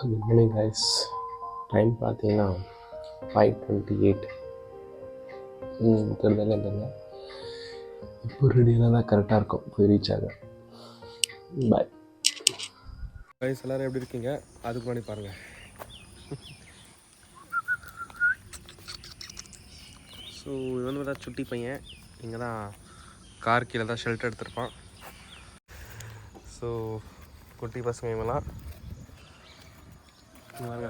Good morning guys. Time பார்த்தீங்கன்னா 5:28. தெரியல இப்போ ரெடியாக தான் கரெக்டாக இருக்கும் போய் ரீச் ஆக. Bye guys. எல்லோரும் எப்படி இருக்கீங்க? அதுக்கு முன்னாடி பாருங்கள். ஸோ இது வந்து பார்த்தா சுட்டி பையன் இங்கே தான் கார் கீழே தான் ஷெல்டர் எடுத்திருப்பான். ஸோ குட்டி பசங்க இவங்கெல்லாம் வாங்க.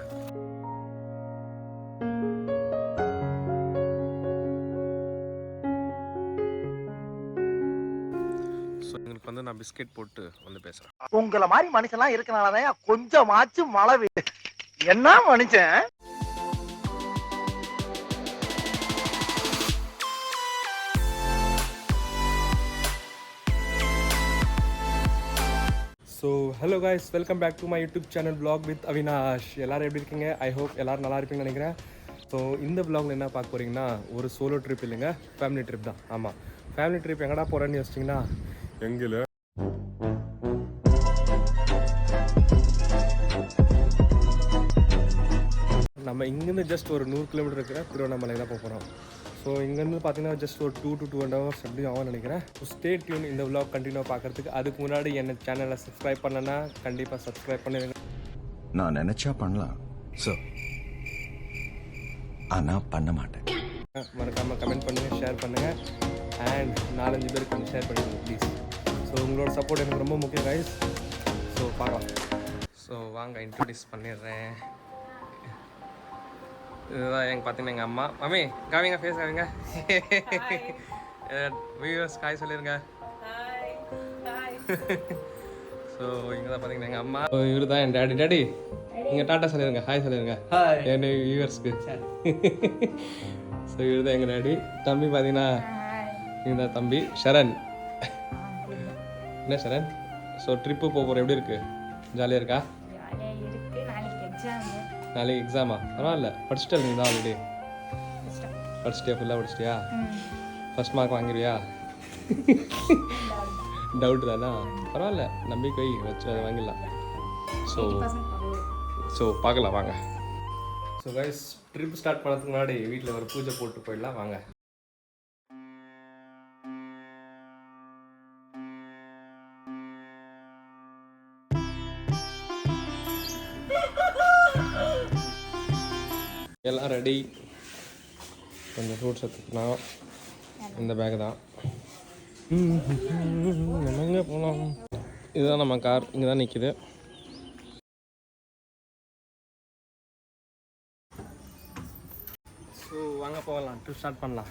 ஸோ எங்களுக்கு வந்து நான் பிஸ்கெட் போட்டு வந்து பேசுகிறேன். உங்களை மாதிரி மனுஷன்லாம் இருக்கனாலதான் கொஞ்சமாச்சும் மழை பெய்யுது. என்ன மனுஷன்? So hello guys, welcome back to my YouTube channel vlog with Avinash. எல்லோரும் எப்படி இருக்கீங்க? ஐ ஹோப் எல்லோரும் நல்லா இருப்பீங்கன்னு நினைக்கிறேன். ஸோ இந்த vlogல என்ன பார்க்க போகிறீங்கன்னா, ஒரு சோலோ ட்ரிப் இல்லைங்க, ஃபேமிலி ட்ரிப் தான். ஆமாம், ஃபேமிலி ட்ரிப் எங்கடா போகிறேன்னு யோசிச்சிங்கன்னா, எங்கில் நம்ம இங்கேருந்து ஜஸ்ட் ஒரு 100 கிலோமீட்டர் இருக்கிற திருவண்ணாமலை தான் போக போகிறோம். ஸோ இங்கேருந்து பார்த்தீங்கன்னா ஜஸ்ட் ஒரு 2 to 2.5 hours எப்படி ஆகும்னு நினைக்கிறேன். ஸோ ஸ்டே டியூன் இந்த vlog கண்டினியூ பார்க்குறதுக்கு. அதுக்கு முன்னாடி என்ன சேனலை சப்ஸ்கிரைப் பண்ணனா கண்டிப்பாக சப்ஸ்கிரைப் பண்ணிடுங்க. நான் நினச்சா பண்ணலாம் சார், ஆனால் பண்ண மாட்டேன். மறக்காமல் கமெண்ட் பண்ணுங்கள், ஷேர் பண்ணுங்கள், அண்ட் 4-5 பேருக்கு கொஞ்சம் ஷேர் பண்ணிடுங்க ப்ளீஸ். ஸோ உங்களோட சப்போர்ட் எனக்கு ரொம்ப முக்கியம் கைஸ். ஸோ பார்க்கலாம். ஸோ வாங்க இன்ட்ரடியூஸ் பண்ணிடுறேன். இதுதான் எங்கள் பார்த்தீங்கன்னா எங்கள் அம்மா. மம்மி காவிங்க, ஃபேஸ் காவிங்க. வியூவர்ஸ் காய் சொல்லிடுங்க. ஸோ இங்கே தான் பார்த்தீங்கன்னா எங்கள் அம்மா. இவர் தான் என் டேடி. டேடி நீங்கள் டாட்டா சொல்லிடுங்க, ஹாய் சொல்லிடுங்க என் வியூவர்ஸ்க்கு. ஸோ இவர் தான் எங்கள் டேடி. தம்பி பார்த்தீங்கன்னா இந்த தம்பி ஷரண். என்ன ஷரண்? ஸோ ட்ரிப்பு போகிற எப்படி இருக்குது? ஜாலியாக இருக்கா? நாளைக்கு எக்ஸாமா? பரவாயில்ல, படிச்சுட்டு நீ தான் ஆல்ரெடி படிச்சிட்டியா? ஃபுல்லாக படிச்சிட்டியா? ஃபர்ஸ்ட் மார்க் வாங்கிடுவியா? டவுட் தானா? பரவாயில்ல, நம்பிக்கை வச்சு அதை வாங்கிடலாம். ஸோ பார்க்கலாம் வாங்க. ஸோ கைஸ், ட்ரிப் ஸ்டார்ட் பண்ணுறதுக்கு முன்னாடி வீட்டில் ஒரு பூஜை போட்டு போயிடலாம் வாங்க. எல்லாம் ரெடி. கொஞ்சம் ஃப்ரூட்ஸ் எடுத்துக்கலாம். இந்த பேக் தான். நம்ம எங்கே போகலாம்? இதுதான் நம்ம கார், இங்கே தான் நிற்கிது. ஸோ வாங்க போகலாம், ட்ரிப் ஸ்டார்ட் பண்ணலாம்.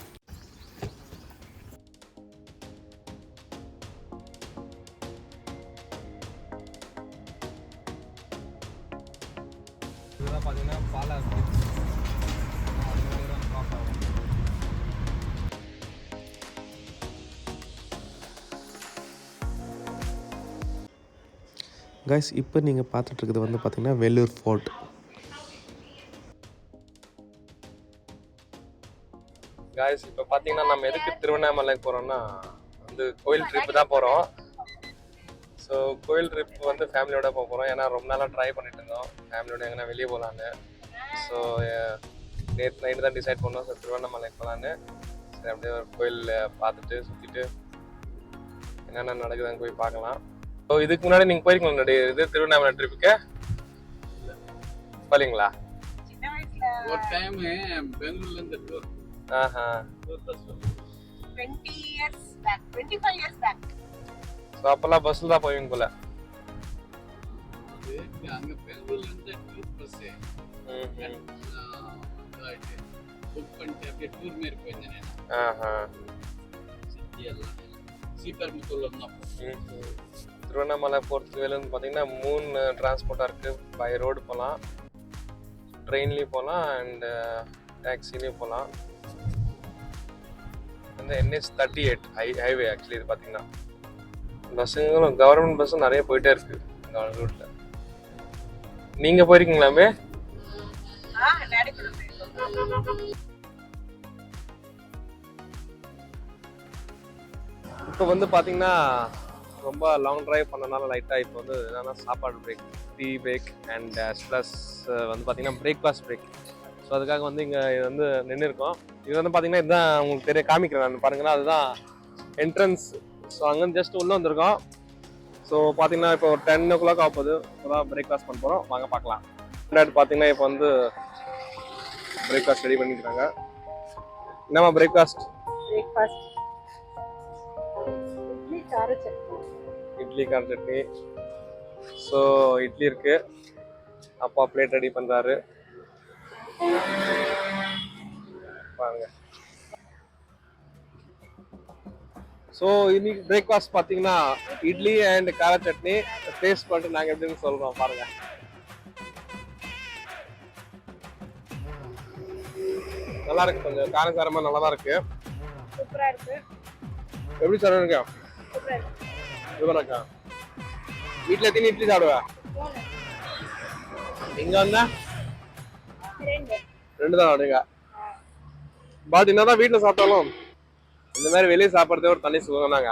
இதுதான் பார்த்தீங்கன்னா பாலா பிரிட்ஜ். கைஸ், இப்போ நீங்கள் பார்த்துட்ருக்குது வந்து பார்த்தீங்கன்னா வேலூர் ஃபோர்ட். கைஸ், இப்போ பார்த்தீங்கன்னா நம்ம எதுக்கு திருவண்ணாமலைக்கு போகிறோம்னா வந்து கோயில் ட்ரிப்பு தான் போகிறோம். ஸோ கோயில் ட்ரிப் வந்து ஃபேமிலியோட போக போகிறோம். ஏன்னா ரொம்ப நாளாக ட்ரை பண்ணிட்டு இருந்தோம் ஃபேமிலியோட எங்கன்னா வெளியே போகலான்னு. ஸோ நேற்று நைட்டு தான் டிசைட் பண்ணோம். ஸோ திருவண்ணாமலைக்கு போகலான்னு. சரி, அப்படியே ஒரு கோயில் பார்த்துட்டு சுற்றிட்டு என்னென்ன நடக்குதுன்னு போய் பார்க்கலாம். ஸோ இதுக்கு முன்னாடி நீங்கள் போயிருக்கீங்களா இது திருவண்ணாமலை ட்ரிப்புக்கு? போலீங்களா? ஒரு டைம் பெங்களூர்ல இருந்து டூர். ஆஹா. 20 years back, 25 years back. So அப்போல்லாம் பஸ்ஸில் தான் போவீங்க போல. அங்க பெங்களூர்ல இருந்து டூர் பஸ் புக் பண்ணிட்டு அப்படியே டூர் மாரி போயிருந்தேன். ஆஹா. சிட்டி எல்லாம் சீப்பர்முத்தூர்ல இருந்தோம். திருவண்ணாமலை போகிறதுக்கு வேலை வந்து பார்த்தீங்கன்னா 3 டிரான்ஸ்போர்ட்டாக இருக்குது. பை ரோடு போகலாம், ட்ரெயின்லேயும் போகலாம், அண்டு டாக்ஸிலையும் போகலாம். வந்து NH38 ஹைவே ஆக்சுவலி இது பார்த்தீங்கன்னா பஸ்ஸுங்களும் கவர்மெண்ட் பஸ்ஸும் நிறைய போயிட்டே இருக்குது இந்த ரூட்டில். நீங்கள் போயிருக்கீங்களாமே? இப்போ வந்து பார்த்தீங்கன்னா ரொம்ப லாங் ட்ரைவ் பண்ணனால லைட்டாக இப்போ வந்து என்னென்னா சாப்பாடு break. Tea break and plus வந்து பார்த்தீங்கன்னா பிரேக்ஃபாஸ்ட் பிரேக். ஸோ அதுக்காக வந்து இங்கே இது வந்து நின்று இருக்கோம். இது வந்து பார்த்தீங்கன்னா இதுதான் உங்களுக்கு தெரிய காமிக்கிறேன் நான் பாருங்கன்னா, அதுதான் என்ட்ரன்ஸ். ஸோ அங்கேருந்து ஜஸ்ட் உள்ளே வந்திருக்கோம். ஸோ பார்த்தீங்கன்னா இப்போ ஒரு 10 o'clock ஆக போகுது. இப்போ தான் பிரேக்ஃபாஸ்ட் பண்ண போகிறோம், வாங்க பார்க்கலாம். பார்த்தீங்கன்னா இப்போ வந்து பிரேக்ஃபாஸ்ட் ரெடி பண்ணிக்கிறாங்க. என்னம்மா பிரேக்ஃபாஸ்ட்? இட்லி கார சட்னி. ஸோ இட்லி இருக்கு, அப்பா பிளேட் ரெடி பண்றாரு பாருங்க. ஸோ இன்னைக்கு பிரேக்ஃபாஸ்ட் பார்த்தீங்கன்னா இட்லி அண்ட் கார சட்னி. டேஸ்ட் பண்ணிட்டு நாங்கள் எப்படின்னு சொல்றோம் பாருங்க. நல்லா இருக்கு, கொஞ்சம் காரசாரமா நல்லா தான் இருக்கு. சூப்பரா இருக்கு. எப்படி சாப்பிடுங்க? சூப்பரா இருக்கா? வீட்டில் எத்தனை இட்லி சாப்பிடுவா? இங்க வந்தா 2 தான் சாப்பிடுங்க. பட் என்னதான் வீட்டில் சாப்பிட்டாலும் இந்த மாதிரி வெளியே சாப்பிட்றதே ஒரு தனி சுகம் தாங்க.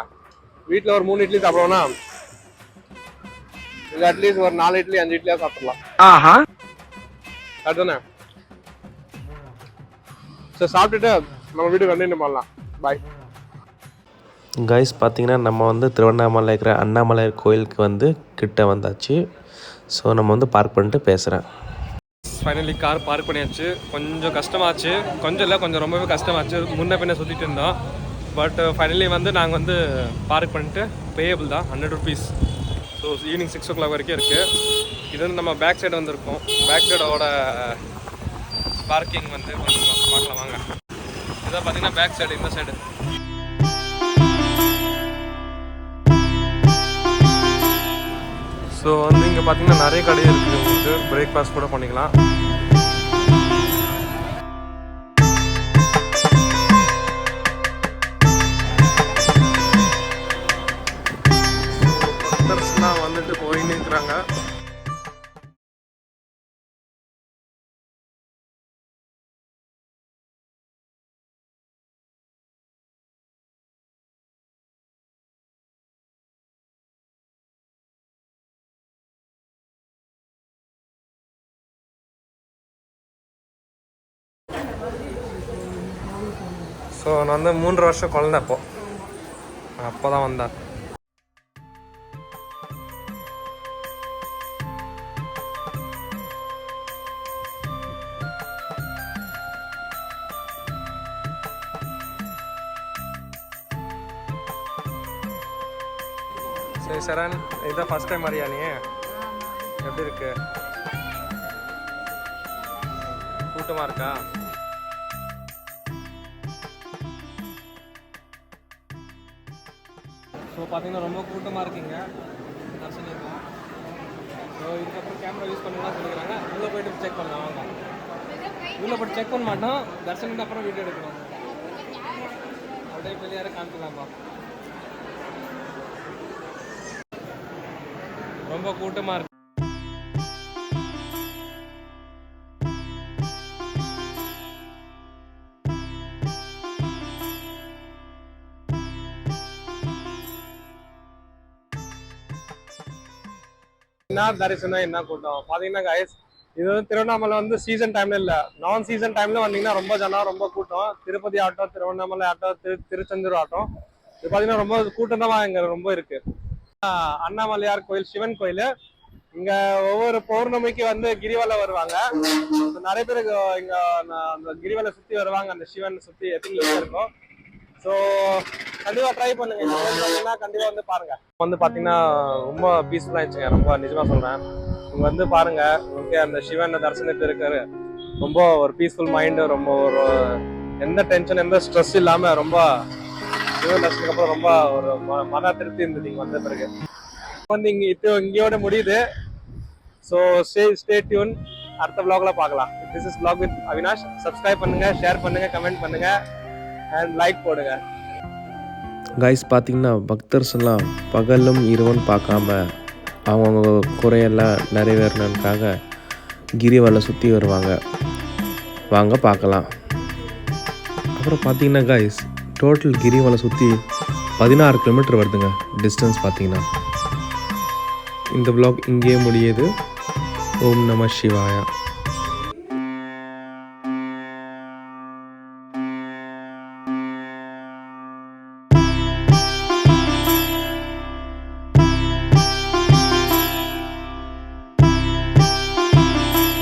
வீட்டில் ஒரு 3 இட்லி சாப்பிடுவோம்னா இங்க அட்லீஸ்ட் ஒரு 4 இட்லி 5 இட்லியா சாப்பிடலாம். அதுதானே? சரி, சாப்பிட்டுட்டு நம்ம வீட்டுக்கு கண்டினியூ பண்ணலாம். Bye guys. பார்த்தீங்கன்னா நம்ம வந்து திருவண்ணாமலை இருக்கிற அண்ணாமலை கோயிலுக்கு வந்து கிட்ட வந்தாச்சு. ஸோ நம்ம வந்து பார்க் பண்ணிட்டு பேசுகிறேன். ஃபைனலி கார் பார்க் பண்ணியாச்சு. கொஞ்சம் கஷ்டமாச்சு, கொஞ்சம் இல்லை கொஞ்சம் ரொம்பவே கஷ்டமாச்சு. முன்ன பின்ன சுற்றிட்டு இருந்தோம். பட் ஃபைனலி வந்து நாங்கள் வந்து பார்க் பண்ணிட்டு பேயபிள் தான், 100 rupees. ஸோ ஈவினிங் 6 o'clock வரைக்கும் இருக்குது. இது வந்து நம்ம பேக் சைடு வந்துருக்கோம். பேக் சைடோட பார்க்கிங் வந்து கொஞ்சம் பார்க்கலாம் வாங்க. இதான் பார்த்தீங்கன்னா பேக் சைடு, இந்த சைடு. ஸோ வந்து இங்கே பார்த்தீங்கன்னா நிறைய கடை இருக்குது, உங்களுக்கு பிரேக்ஃபாஸ்ட் கூட பண்ணிக்கலாம். பக்தர்ஸ்லாம் வந்துட்டு போயின்னு இருக்கிறாங்க. ஸோ நான் வந்து 3 வருஷம் குழந்தை அப்போ தான் வந்தேன். சரி சரண், இதுதான் ஃபர்ஸ்ட் டைம் வரியா நீ? எப்படி இருக்கு? கூட்டமாக இருக்கா? ஸோ பார்த்தீங்கன்னா ரொம்ப கூட்டமாக இருக்குங்க தரிசனம். ஸோ இதுக்கப்புறம் கேமரா யூஸ் பண்ணலாம் சொல்லிக்கிறாங்க. உள்ளே போய்ட்டு செக் பண்ணலாம் வாங்க. உள்ளே போய்ட்டு செக் பண்ண மாட்டோம், தரிசனத்துக்கு அப்புறம் வீடியோ எடுக்கணும். அப்படியே வெளியார காமிக்கலாம்ப்பா. ரொம்ப கூட்டமாக இருக்கு. என்ன தரிசனம், என்ன கூட்டம் பார்த்தீங்கன்னா கைஸ், இது வந்து திருவண்ணாமலை வந்து சீசன் டைம்ல இல்லை, நான் சீசன் டைம்ல வந்தீங்கன்னா ரொம்ப ஜனம், ரொம்ப கூட்டம். திருப்பதி ஆட்டம், திருவண்ணாமலை ஆட்டம், திருச்செந்தூர் ஆட்டம், இது பார்த்தீங்கன்னா ரொம்ப கூட்டம் தான் இங்கே ரொம்ப இருக்கு. அண்ணாமலையார் கோயில் சிவன் கோயில். இங்க ஒவ்வொரு பௌர்ணமிக்கு வந்து கிரிவலம் வருவாங்க. நிறைய பேருக்கு இங்க அந்த கிரிவலை சுத்தி வருவாங்க, அந்த சிவன் சுத்தி எத்தனை இருக்கும். ஸோ கண்டிப்பா ட்ரை பண்ணுங்க, கண்டிப்பா வந்து பாருங்க. வந்து பாத்தீங்கன்னா ரொம்ப பீஸ்ஃபுல்லா ஆயிடுச்சுங்க, ரொம்ப நிஜமா சொல்றேன். இங்க வந்து பாருங்க, ஓகே, அந்த சிவன் தரிசனத்து இருக்காரு. ரொம்ப ஒரு பீஸ்ஃபுல் மைண்டு, ரொம்ப ஒரு எந்த டென்ஷன் எந்த ஸ்ட்ரெஸ் இல்லாம ரொம்ப சிவன் தரிசனத்துக்கு அப்புறம் ரொம்ப ஒரு மன திருப்தி இருந்தது இங்க வந்த பிறகு. வந்து இங்கேயோட முடியுது. ஸோ ஸ்டே டியூன், அடுத்த vlogல பார்க்கலாம். This is vlog with Avinash. Subscribe பண்ணுங்க, ஷேர் பண்ணுங்க, கமெண்ட் பண்ணுங்க அண்ட் லைக் போடுங்க. கைஸ் பார்த்தீங்கன்னா பக்தர்ஸ் எல்லாம் பகலும் இரவும் பார்க்காம அவங்கவுங்க குறையெல்லாம் நிறைவேறணுக்காக கிரிவலை சுற்றி வருவாங்க. வாங்க பார்க்கலாம். அப்புறம் பார்த்தீங்கன்னா கைஸ் டோட்டல் கிரிவலை சுற்றி 16 கிலோமீட்டர் வருதுங்க டிஸ்டன்ஸ். பார்த்தீங்கன்னா இந்த vlog இங்கேயே முடியுது. ஓம் நம சிவாயா.